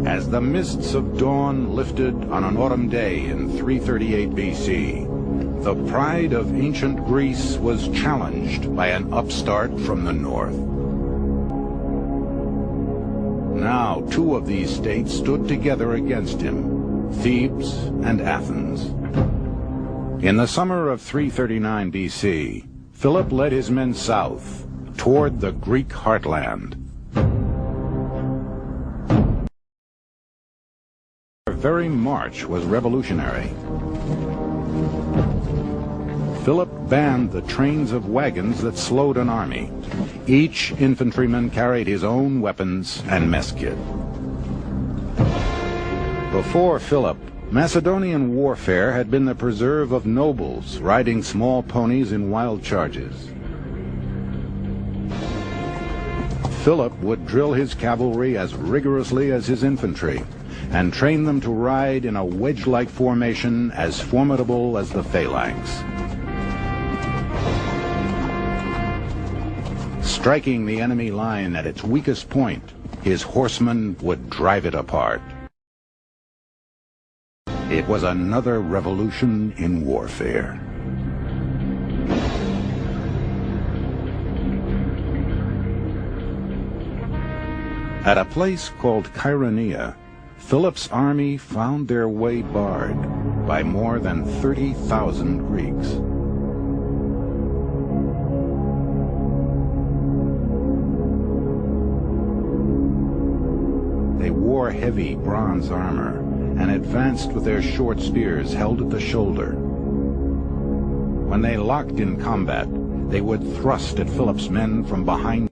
As the mists of dawn lifted on an autumn day in 338 BC, the pride of ancient Greece was challenged by an upstart from the north. Now, two of these states stood together against him, Thebes and Athens. In the summer of 339 BC, Philip led his men south, toward the Greek heartland. Their very march was revolutionary. Philip banned the trains of wagons that slowed an army. Each infantryman carried his own weapons and mess kit. Before Philip, Macedonian warfare had been the preserve of nobles riding small ponies in wild charges. Philip would drill his cavalry as rigorously as his infantry and train them to ride in a wedge-like formation as formidable as the phalanx. Striking the enemy line at its weakest point, his horsemen would drive it apart. It was another revolution in warfare. At a place called Heroneја, Philip's army found their way barred by more than 30,000 Greeks. They wore heavy bronze armor and advanced with their short spears held at the shoulder. When they locked in combat, they would thrust at Philip's men from behind.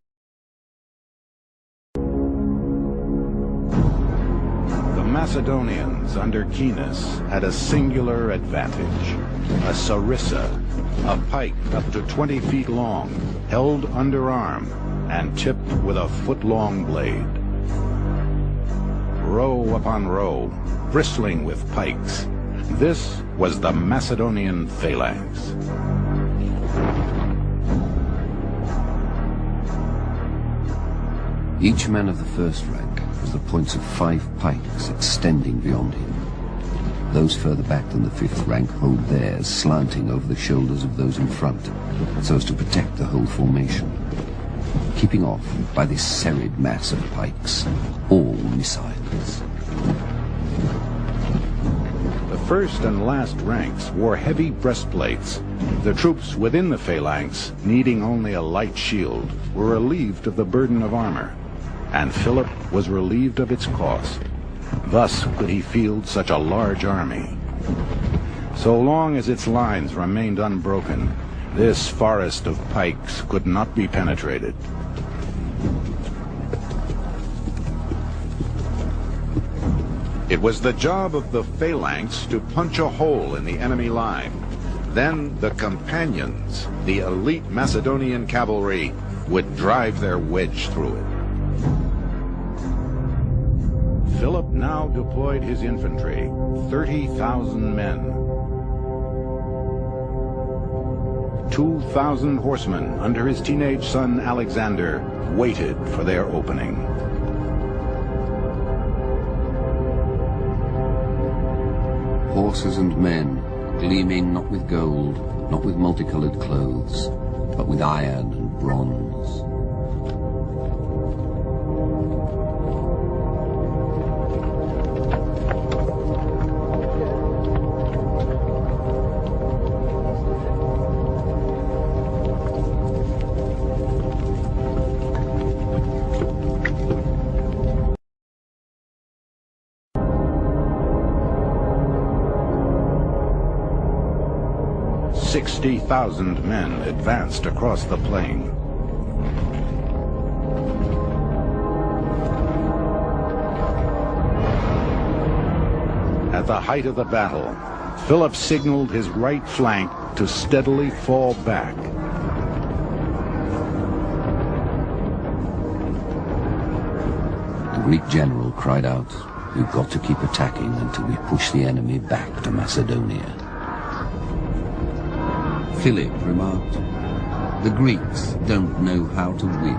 The Macedonians under Kines had a singular advantage. A sarissa, a pike up to 20 feet long, held underarm and tipped with a foot-long blade. Row upon row, bristling with pikes. This was the Macedonian phalanx. Each man of the first rank was the points of 5 pikes extending beyond him. Those further back than the 5th rank hold theirs slanting over the shoulders of those in front, so as to protect the whole formation, keeping off by this serried mass of pikes all missiles. The first and last ranks wore heavy breastplates. The troops within the phalanx, needing only a light shield, were relieved of the burden of armor, and Philip was relieved of its cost. Thus could he field such a large army. So long as its lines remained unbroken, this forest of pikes could not be penetrated. It was the job of the phalanx to punch a hole in the enemy line. Then the companions, the elite Macedonian cavalry, would drive their wedge through it. Philip now deployed his infantry, 30,000 men. 2,000 horsemen under his teenage son Alexander waited for their opening. Horses and men, gleaming not with gold, not with multicolored clothes, but with iron and bronze. $60,000 men advanced across the plain. At the height of the battle, Philip signaled his right flank to steadily fall back. The Greek general cried out, "We've got to keep attacking until we push the enemy back to Macedonia." Philip remarked, "The Greeks don't know how to win."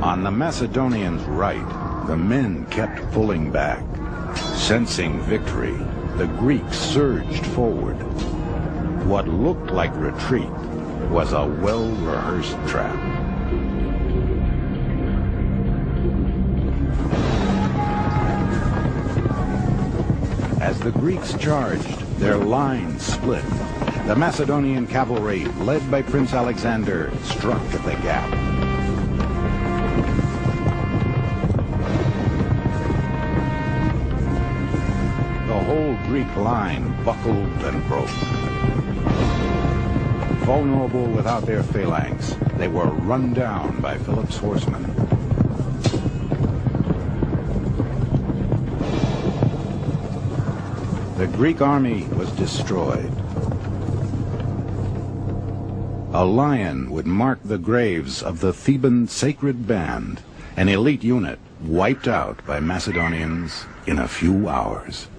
On the Macedonians' right, the men kept pulling back. Sensing victory, the Greeks surged forward. What looked like retreat was a well-rehearsed trap. As the Greeks charged, their lines split. The Macedonian cavalry, led by Prince Alexander, struck at the gap. The whole Greek line buckled and broke. Vulnerable without their phalanx, they were run down by Philip's horsemen. The Greek army was destroyed. A lion would mark the graves of the Theban sacred band, an elite unit wiped out by Macedonians in a few hours.